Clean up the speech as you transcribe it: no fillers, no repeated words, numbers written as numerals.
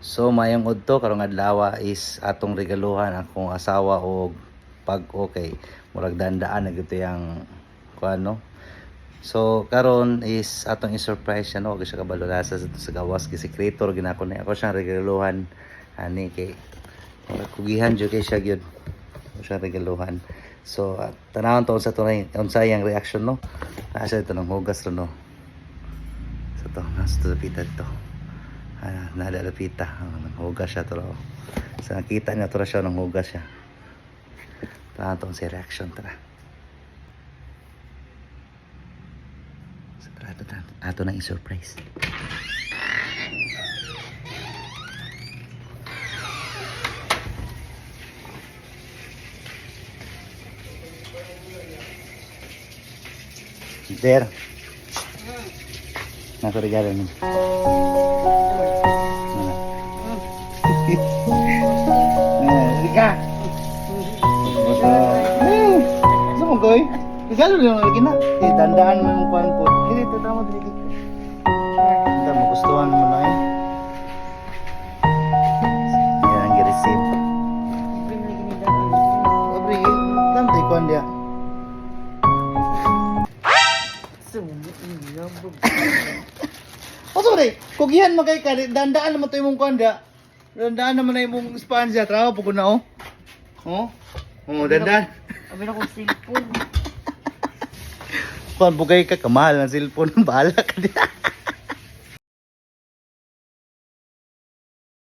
So mayong udto karong adlaw is atong regaluhan akong asawa og pag okay. Murag dandaan na gito yang kuano. So karon is atong i-surprise siya no, siya kabalulasa sa gawas gi sekreto ginako ni ako siyang regaluhan ani kay murag kugihan jud kay siya gyud. Ako siyang regaluhan. So tanawon to sa tunay unsa yang reaction no. Asa ito ng hugas ro no. So to nasa to pita to. Nadalapita ng hugas siya to. So nakita niya to siya ng hugas siya. Tanawon to sa reaction tara. Ato na i-surprise. There. Nasa regalo niyo. Rika. Ano mo goy? Regalo niyo lagi na. Dandaan mo yung kuan ko. Dito tama dito. Hindi mo gustuhan mo na eh. Yan ang i-receive. Abri, tama kuan dia. Oso ba kugihan mo kay ka, dandaan naman to imong kuan dia. Dandaan naman na imong sponsor trabaho pug na oh. Oh. Oh, dandaan. Abi na kong cellphone. Kuan bugay ka kamahal ng cellphone, bahala ka diya.